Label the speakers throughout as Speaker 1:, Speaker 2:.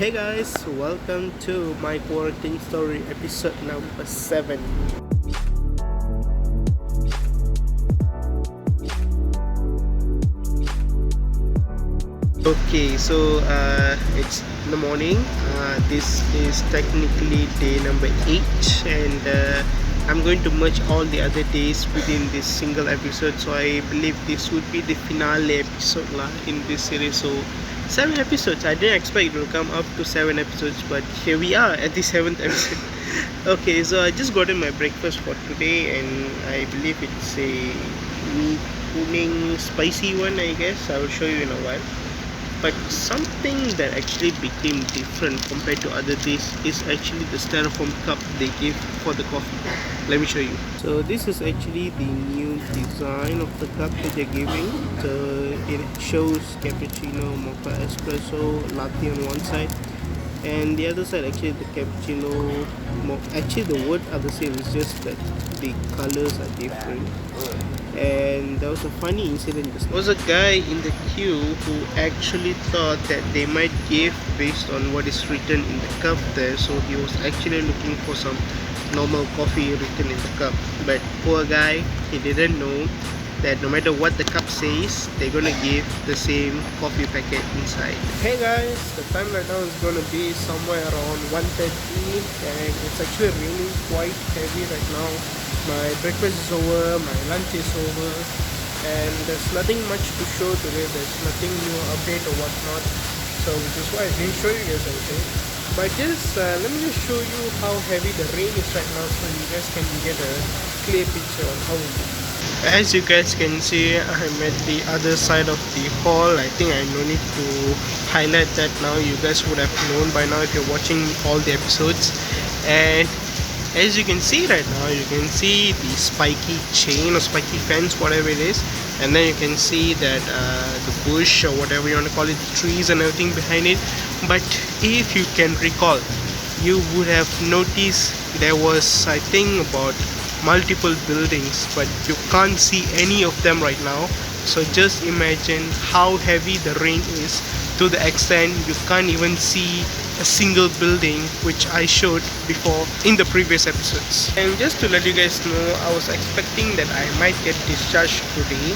Speaker 1: Hey guys, welcome to my quarantine story episode number 7. Okay, so it's in the morning. This is technically day number 8, and I'm going to merge all the other days within this single episode. So I believe this would be the finale episode lah in this series. So 7 episodes. I didn't expect it will come up to 7 episodes, but here we are at the seventh episode. Okay, so I just got in my breakfast for today, and I believe it's a meat kuning spicy one. I guess I will show you in a while. But something that actually became different compared to other days is actually the styrofoam cup they give for the coffee. Let me show you. So this is actually the new design of the cup that they're giving. So it shows cappuccino, mocha, espresso, latte on one side, and the other side actually the cappuccino. Actually the words are the same. It's just that the colors are different. And there was a funny incident. There was a guy in the queue who actually thought that they might give based on what is written in the cup there, so he was actually looking for some normal coffee written in the cup. But poor guy, he didn't know that no matter what the cup says, they're gonna give the same coffee packet inside. Hey guys, the time right now is gonna be somewhere around 1:30, and it's actually raining quite heavy right now. My breakfast is over, my lunch is over, and there's nothing much to show today. There's nothing new update or whatnot, so which is why I didn't show you guys anything. But just let me just show you how heavy the rain is right now, so you guys can get a clear picture on how it is. As you guys can see, I'm at the other side of the hall. I think I no need to highlight that now. You guys would have known by now if you're watching all the episodes. And as you can see right now, you can see the spiky chain or spiky fence, whatever it is, and then you can see that the bush or whatever you want to call it, the trees and everything behind it. But if you can recall, you would have noticed there was, I think, about multiple buildings, but you can't see any of them right now. So just imagine how heavy the rain is, to the extent you can't even see a single building, which I showed before in the previous episodes. And just to let you guys know, I was expecting that I might get discharged today.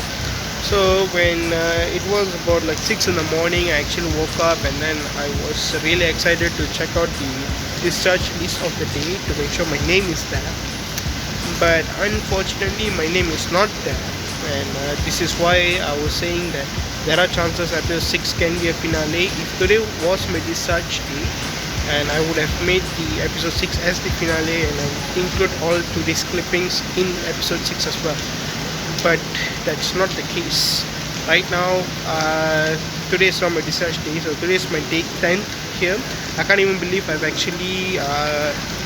Speaker 1: So when it was about like 6 in the morning, I actually woke up, and then I was really excited to check out the discharge list of the day to make sure my name is there. But unfortunately my name is not there, and this is why I was saying that there are chances episode 6 can be a finale. If today was my discharge day, and I would have made the episode 6 as the finale, and I would include all today's clippings in episode 6 as well. But that's not the case. Right now, today is not my discharge day, so today is my day 10 here. I can't even believe I've actually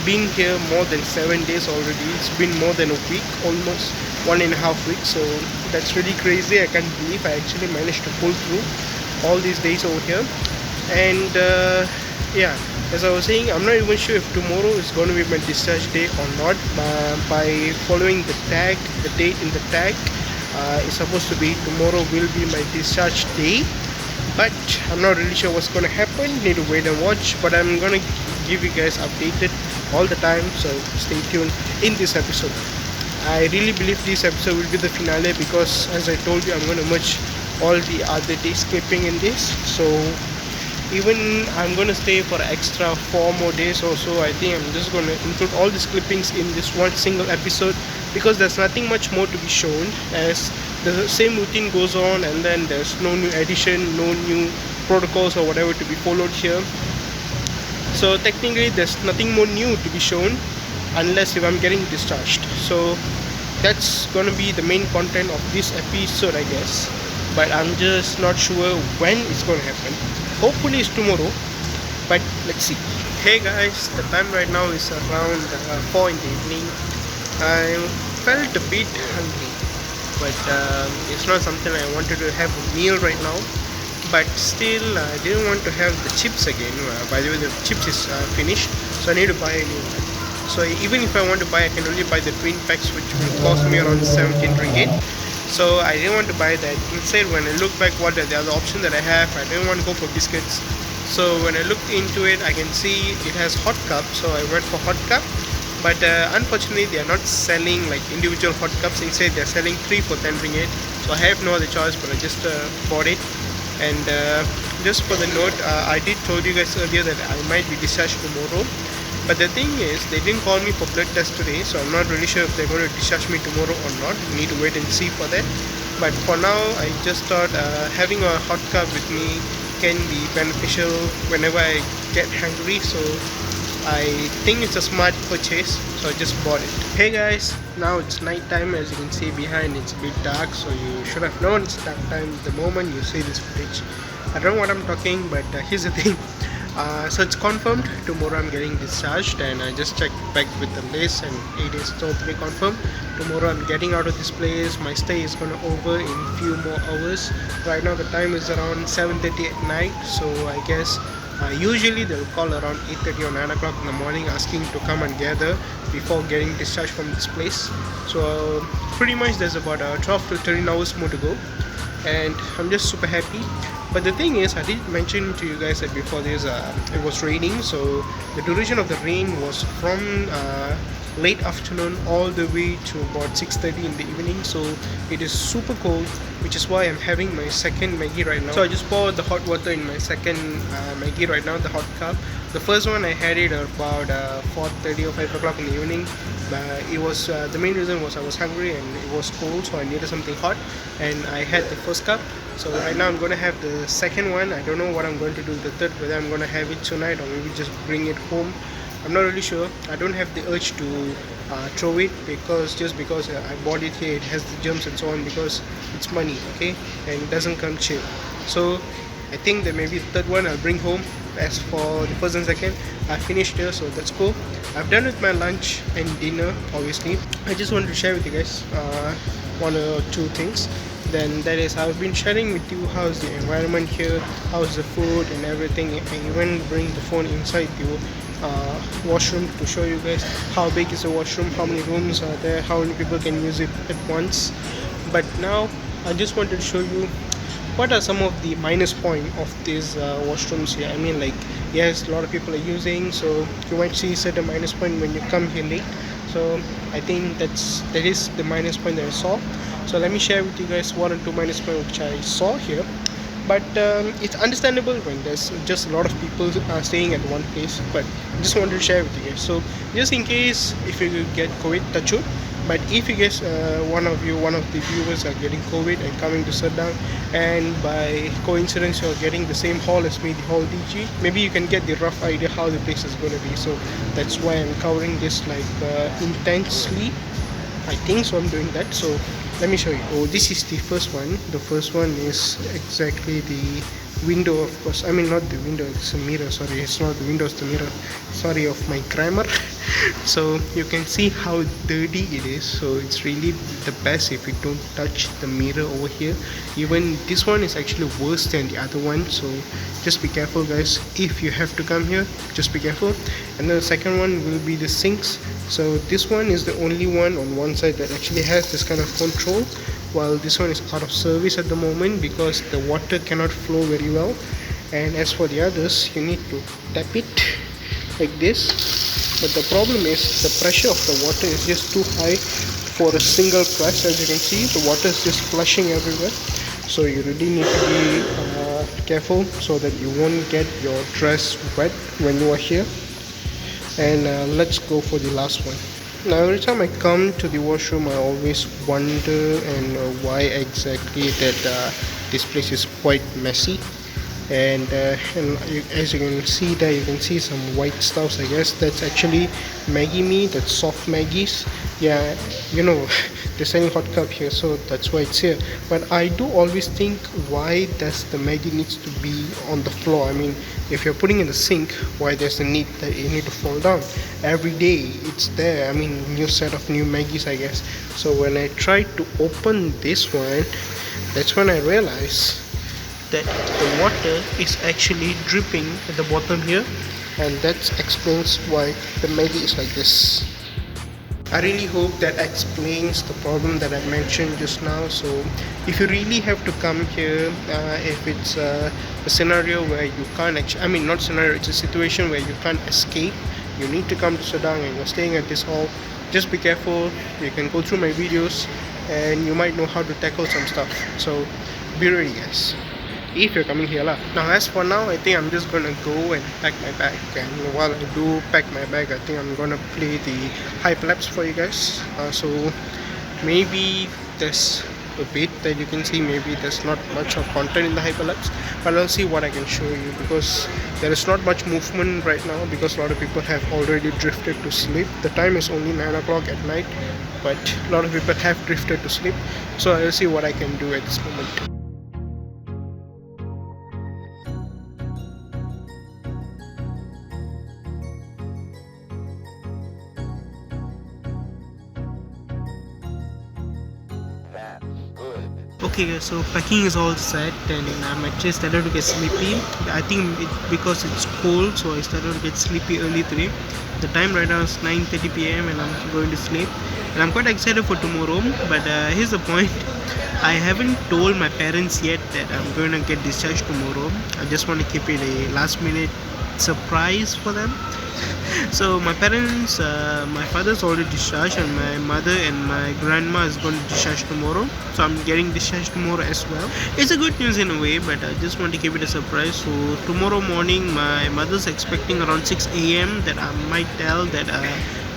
Speaker 1: been here more than 7 days already. It's been more than a week, almost 1.5 weeks. So that's really crazy. I can't believe I actually managed to pull through all these days over here. And yeah, as I was saying, I'm not even sure if tomorrow is going to be my discharge day or not. By following the tag, the date in the tag, it's supposed to be tomorrow will be my discharge day. But I'm not really sure what's going to happen. Need to wait and watch. But I'm going to give you guys updated all the time, so stay tuned in this episode. I really believe this episode will be the finale, because as I told you, I'm going to merge all the other days clipping in this. So even I'm going to stay for extra 4 more days or so. I think I'm just going to include all these clippings in this one single episode, because there's nothing much more to be shown, as the same routine goes on, and then there's no new addition, no new protocols or whatever to be followed here. So technically there's nothing more new to be shown, unless if I'm getting discharged. So that's gonna be the main content of this episode, I guess, but I'm just not sure when it's gonna happen. Hopefully it's tomorrow, but let's see. Hey guys, the time right now is around 4 in the evening. I felt a bit hungry, but it's not something I wanted to have a meal right now. But still, I didn't want to have the chips again. By the way, the chips is finished, so I need to buy a new one. So even if I want to buy, I can only buy the twin packs, which will cost me around 17 ringgit. So I didn't want to buy that. Instead, when I look back what are the other options that I have, I didn't want to go for biscuits. So when I looked into it, I can see it has hot cup, so I went for hot cup. But unfortunately, they are not selling like individual hot cups. Instead, they are selling three for 10 ringgit. So I have no other choice, but I just bought it. And just for the note, I did told you guys earlier that I might be discharged tomorrow. But the thing is, they didn't call me for blood test today, so I'm not really sure if they're going to discharge me tomorrow or not. We need to wait and see for that. But for now, I just thought having a hot cup with me can be beneficial whenever I get hungry. So I think it's a smart purchase, so I just bought it. Hey guys, now it's night time. As you can see behind, it's a bit dark, so you should have known it's dark time the moment you see this footage. I don't know what I'm talking, but here's the thing. So it's confirmed tomorrow I'm getting discharged, and I just checked back with the list and it is totally confirmed. Tomorrow I'm getting out of this place. My stay is gonna over in few more hours. Right now the time is around 7:30 at night, so I guess usually they'll call around 8:30 or 9 o'clock in the morning asking to come and gather before getting discharged from this place. So pretty much there's about 12 to 13 hours more to go, and I'm just super happy. But the thing is, I did mention to you guys that before this it was raining, so the duration of the rain was from late afternoon all the way to about 6:30 in the evening. So it is super cold, which is why I'm having my second Maggie right now. So I just poured the hot water in my second Maggie right now, the hot cup. The first one I had it about 4:30 or 5 o'clock in the evening. It was the main reason was I was hungry and it was cold, so I needed something hot, and I had the first cup. So right now I'm gonna have the second one. I don't know what I'm going to do with the third, whether I'm gonna have it tonight or maybe just bring it home. I'm not really sure. I don't have the urge to throw it because I bought it here. It has the germs and so on because it's money, okay, and it doesn't come cheap. So I think that maybe the third one I'll bring home. As for the first and second, I finished here, so that's cool. I've done with my lunch and dinner, obviously. I just wanted to share with you guys one or two things. Then that is, I've been sharing with you how's the environment here, how's the food and everything. I even bring the phone inside the washroom to show you guys how big is the washroom, how many rooms are there, how many people can use it at once. But now I just wanted to show you what are some of the minus point of these washrooms here. I mean, like, yes, a lot of people are using, so you might see certain minus point when you come here late. So I think that is the minus point that I saw. So let me share with you guys one or two minus points which I saw here. But it's understandable when there's just a lot of people staying at one place, but I just wanted to share with you guys. So just in case if you get COVID, touch wood. But if you guys one of the viewers are getting COVID and coming to sit down, and by coincidence you're getting the same hall as me, the hall DG, maybe you can get the rough idea how the place is going to be. So that's why I'm covering this like intensely. I think so I'm doing that. So let me show you. Oh, this is the first one. The first one is exactly the window, of course. I mean, not the window, it's a mirror. Sorry, it's not the window, it's the mirror. Sorry of my grammar. So you can see how dirty it is. So it's really the best if you don't touch the mirror over here. Even this one is actually worse than the other one, so just be careful, guys. If you have to come here, just be careful. And then the second one will be the sinks. So this one is the only one on one side that actually has this kind of control, while this one is out of service at the moment because the water cannot flow very well. And as for the others, you need to tap it like this. But the problem is the pressure of the water is just too high for a single press. As you can see, the water is just flushing everywhere. So you really need to be careful so that you won't get your dress wet when you are here. And let's go for the last one. Now every time I come to the washroom, I always wonder and why exactly that this place is quite messy. And as you can see there, you can see some white stuffs. I guess that's actually Maggie mee, that's soft Maggies. Yeah, you know, they're selling hot cup here, so that's why it's here. But I do always think, why does the Maggie needs to be on the floor? I mean, if you're putting in the sink, why there's a need that you need to fall down? Every day it's there. I mean, new set of new Maggies, I guess. So when I tried to open this one, that's when I realized that the water is actually dripping at the bottom here, and that explains why the Maggie is like this. I really hope that explains the problem that I mentioned just now. So, if you really have to come here, if it's a scenario where you can't actually, I mean, not scenario, it's a situation where you can't escape, you need to come to Sedang and you're staying at this hall, just be careful. You can go through my videos and you might know how to tackle some stuff. So, be ready, guys, if you're coming here lah. Now as for now, I think I'm just gonna go and pack my bag, and while I do pack my bag, I think I'm gonna play the hyperlapse for you guys. So maybe there's a bit that you can see, maybe there's not much of content in the hyperlapse, but I'll see what I can show you, because there is not much movement right now because a lot of people have already drifted to sleep. The time is only 9 o'clock at night, but a lot of people have drifted to sleep, so I'll see what I can do at this moment. Okay guys, so packing is all set and I'm actually started to get sleepy. I think because it's cold, so I started to get sleepy early today. The time right now is 9:30 p.m. and I'm going to sleep, and I'm quite excited for tomorrow. But here's the point, I haven't told my parents yet that I'm going to get discharged tomorrow. I just want to keep it a last minute surprise for them. So my parents, my father's already discharged, and my mother and my grandma is going to discharge tomorrow, so I'm getting discharged tomorrow as well. It's a good news in a way, but I just want to keep it a surprise. So tomorrow morning my mother's expecting around 6 a.m. that I might tell that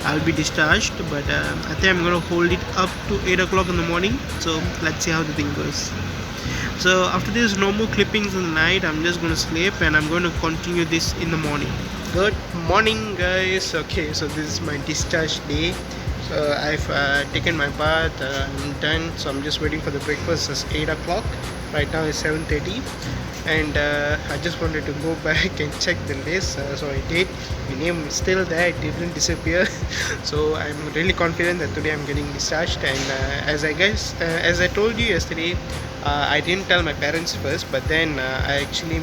Speaker 1: I'll be discharged, but I think I'm going to hold it up to 8 o'clock in the morning. So let's see how the thing goes. So after this, no more clippings in the night. I'm just going to sleep, and I'm going to continue this in the morning. Good morning guys. Okay, so this is my discharge day. So I've taken my bath, I'm done, so I'm just waiting for the breakfast. It's 8 o'clock, right now it's 7:30, and I just wanted to go back and check the list, so I did. My name is still there, it didn't disappear. So I'm really confident that today I'm getting discharged. And as I told you yesterday, I didn't tell my parents first, but then I actually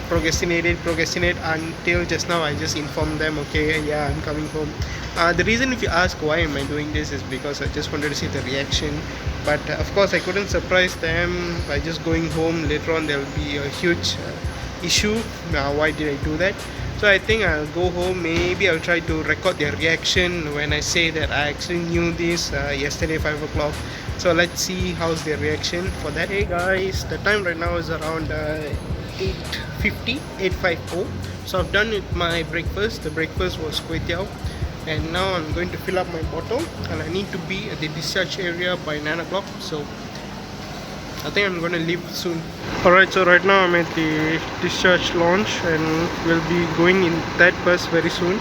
Speaker 1: procrastinate until just now. I just informed them, okay, yeah, I'm coming home. The reason, if you ask why am I doing this, is because I just wanted to see the reaction. But of course I couldn't surprise them by just going home. Later on there will be a huge issue. Why did I do that? So I think I'll go home, maybe I'll try to record their reaction when I say that I actually knew this yesterday 5 o'clock. So let's see how's their reaction for that. Hey guys, the time right now is around 8:50. So I've done my breakfast. The breakfast was kway teow, and now I'm going to fill up my bottle, and I need to be at the discharge area by 9 o'clock. So I think I'm going to leave soon. Alright, so right now I'm at the discharge launch, and we'll be going in that bus very soon.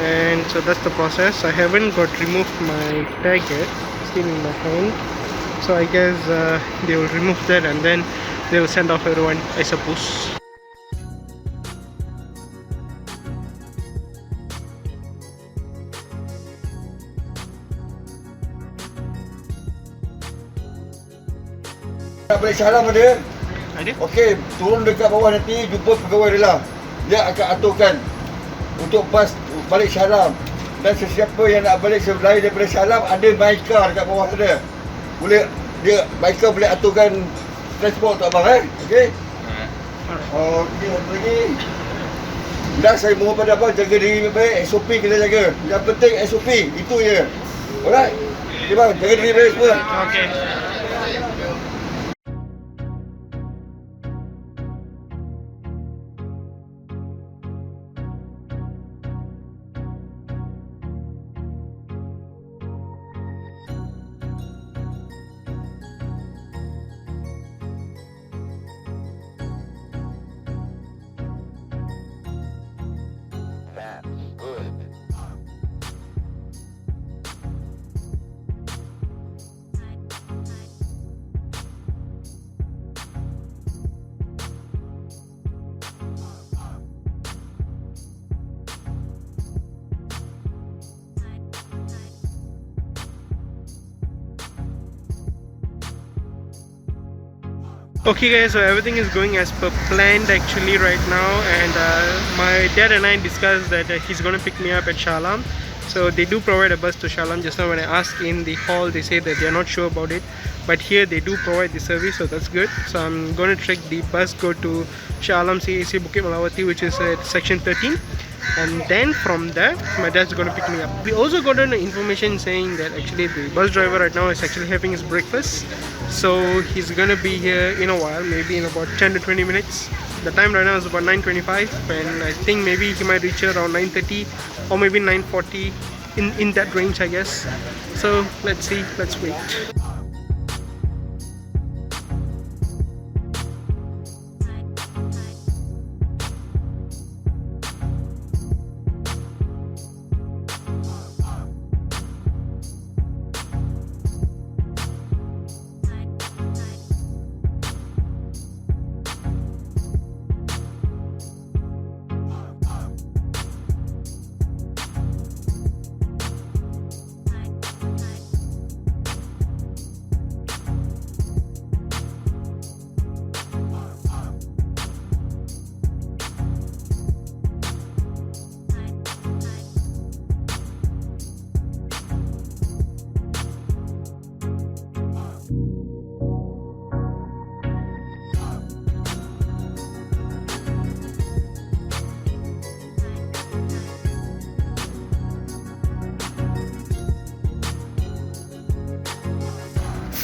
Speaker 1: And so that's the process. I haven't got removed my tag yet, still in my hand. So I guess they will remove that, and then they will send off everyone, I suppose.
Speaker 2: Tak balik salam ada.
Speaker 1: Ada?
Speaker 2: Okey, turun dekat bawah nanti jumpa pegawai dalam. Dia akan aturkan untuk bas balik salam. Dan sesiapa yang nak balik selain daripada salam, ada baikar dekat bawah sana. Boleh dia baikar boleh aturkan transport untuk abang okey. Okey, apa lagi? Dan saya mohon pada abang jaga diri baik, SOP kena jaga. Yang penting SOP, itu je. Alright. Okey bang, jaga diri baik semua.
Speaker 1: Okay. Okay guys, so everything is going as per planned actually right now, and my dad and I discussed that he's gonna pick me up at Shala, So they do provide a bus to Shah Alam. Just now when I asked in the hall, they say that they are not sure about it, but here they do provide the service, so that's good. So I'm going to check the bus go to Shah Alam CAC Bukit Malawati, which is at section 13, and then from there my dad's going to pick me up. We also got an information saying that actually the bus driver right now is actually having his breakfast, so he's going to be here in a while, maybe in about 10 to 20 minutes. The time right now is about 9:25, and I think maybe he might reach here around 9:30 or maybe 9:40, in that range, I guess. So let's see, let's wait.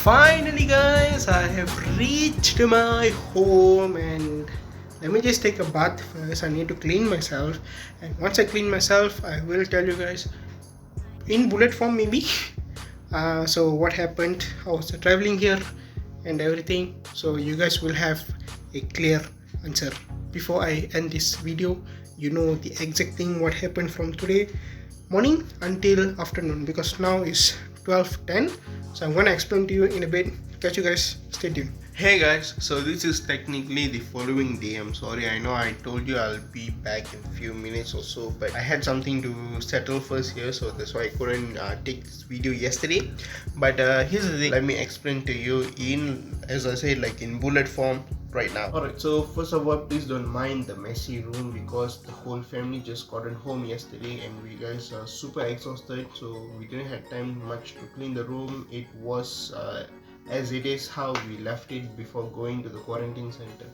Speaker 1: Finally guys, I have reached my home, and let me just take a bath first. I need to clean myself, and once I clean myself I will tell you guys in bullet form maybe so what happened, how was the traveling here and everything, so you guys will have a clear answer. Before I end this video, you know the exact thing what happened from today morning until afternoon, because now is 12:10. So I'm gonna explain to you in a bit. Catch you guys, stay tuned. Hey guys, so this is technically the following day. I'm sorry, I know I told you I'll be back in a few minutes or so, but I had something to settle first here, so that's why I couldn't take this video yesterday. But here's the thing, let me explain to you in, as I said, like in bullet form right now. Alright, so first of all, please don't mind the messy room, because the whole family just gotten home yesterday and we guys are super exhausted, so we didn't have time much to clean the room. It was as it is how we left it before going to the quarantine center.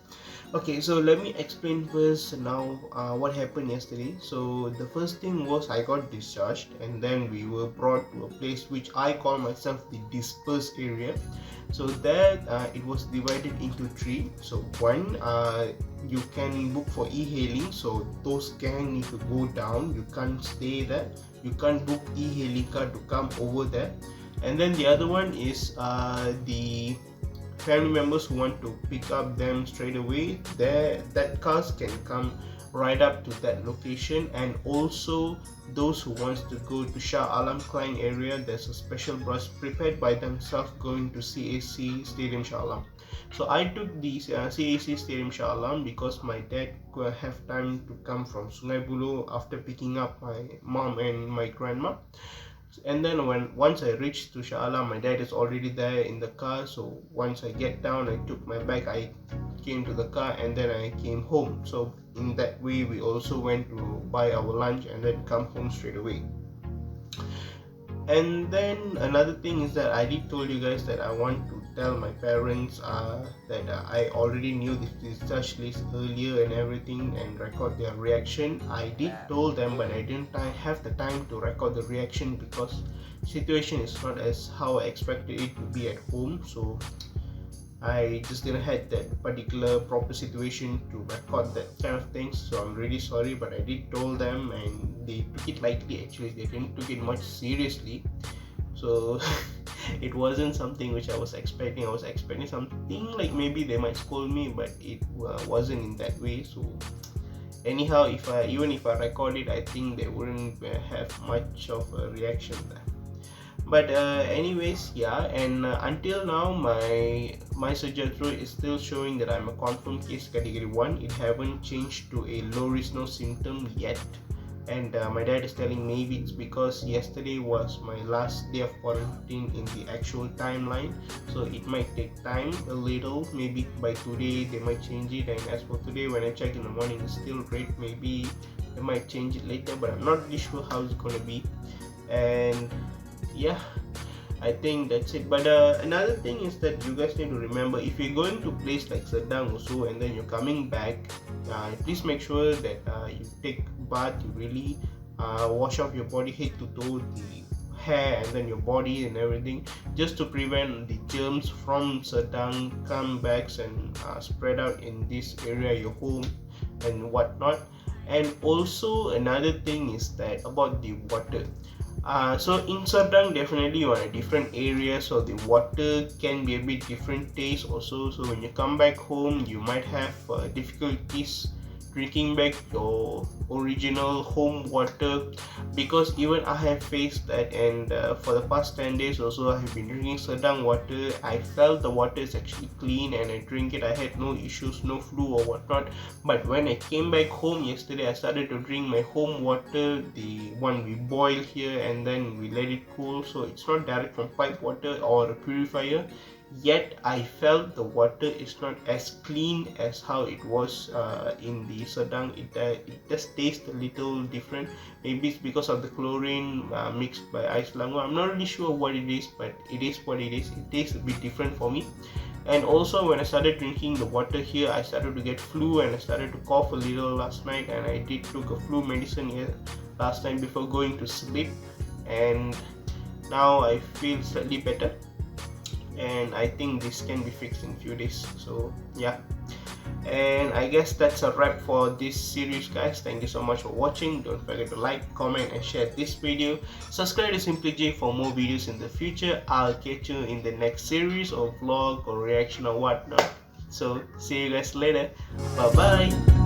Speaker 1: Okay, so let me explain first now what happened yesterday. So the first thing was I got discharged, and then we were brought to a place which I call myself the dispersed area. So that it was divided into three. So one, you can book for e-hailing, so those gang need to go down, you can't stay there, you can't book e-hailing car to come over there. And then the other one is the family members who want to pick up them straight away, that cars can come right up to that location. And also those who wants to go to Shah Alam Klein area, there's a special bus prepared by themselves going to CAC Stadium Shah Alam. So I took the CAC Stadium Shah Alam because my dad could have time to come from Sungai Buloh after picking up my mom and my grandma. And then once I reached to Shah Alam, my dad is already there in the car. So once I get down, I took my bag, I came to the car, and then I came home. So in that way, we also went to buy our lunch and then come home straight away. And then another thing is that I did told you guys that I want to tell my parents that I already knew this discharge list earlier and everything, and record their reaction. I did told them, but I didn't have the time to record the reaction because situation is not as how I expected it to be at home. So I just didn't have that particular proper situation to record that kind of things. So I'm really sorry, but I did told them and they took it lightly. Actually, they didn't took it much seriously. So it wasn't something which I was expecting. I was expecting something like maybe they might scold me, but it wasn't in that way. So anyhow, even if I record it, I think they wouldn't have much of a reaction there. But anyways, yeah, and until now my Sajjatro is still showing that I'm a confirmed case category 1. It haven't changed to a low risk no symptom yet. And my dad is telling maybe it's because yesterday was my last day of quarantine in the actual timeline, so it might take time a little. Maybe by today they might change it, and as for today when I check in the morning it's still red. Maybe they might change it later, but I'm not really sure how it's gonna be. And yeah, I think that's it. But another thing is that you guys need to remember, if you're going to place like Sedang also and then you're coming back, please make sure that you take bath, you really wash off your body head to toe, the hair and then your body and everything, just to prevent the germs from Sedang come back and spread out in this area, your home and whatnot. And also another thing is that about the water. So in Sedang, definitely you are in a different area, so the water can be a bit different taste also. So when you come back home, you might have difficulties drinking back your original home water, because even I have faced that. And for the past 10 days also, I have been drinking Sedang water. I felt the water is actually clean and I drink it, I had no issues, no flu or whatnot. But when I came back home yesterday, I started to drink my home water, the one we boil here and then we let it cool, so it's not direct from pipe water or a purifier. Yet I felt the water is not as clean as how it was in the Sedang. It just tastes a little different. Maybe it's because of the chlorine mixed by ice lango. I'm not really sure what it is, but it is what it is. It tastes a bit different for me. And also when I started drinking the water here, I started to get flu and I started to cough a little last night, and I did took a flu medicine here last night before going to sleep, and now I feel slightly better, and I think this can be fixed in few days. So yeah, and I guess that's a wrap for this series, guys. Thank you so much for watching. Don't forget to like, comment and share this video. Subscribe to Simply J for more videos in the future. I'll catch you in the next series or vlog or reaction or whatnot. So see you guys later. Bye bye.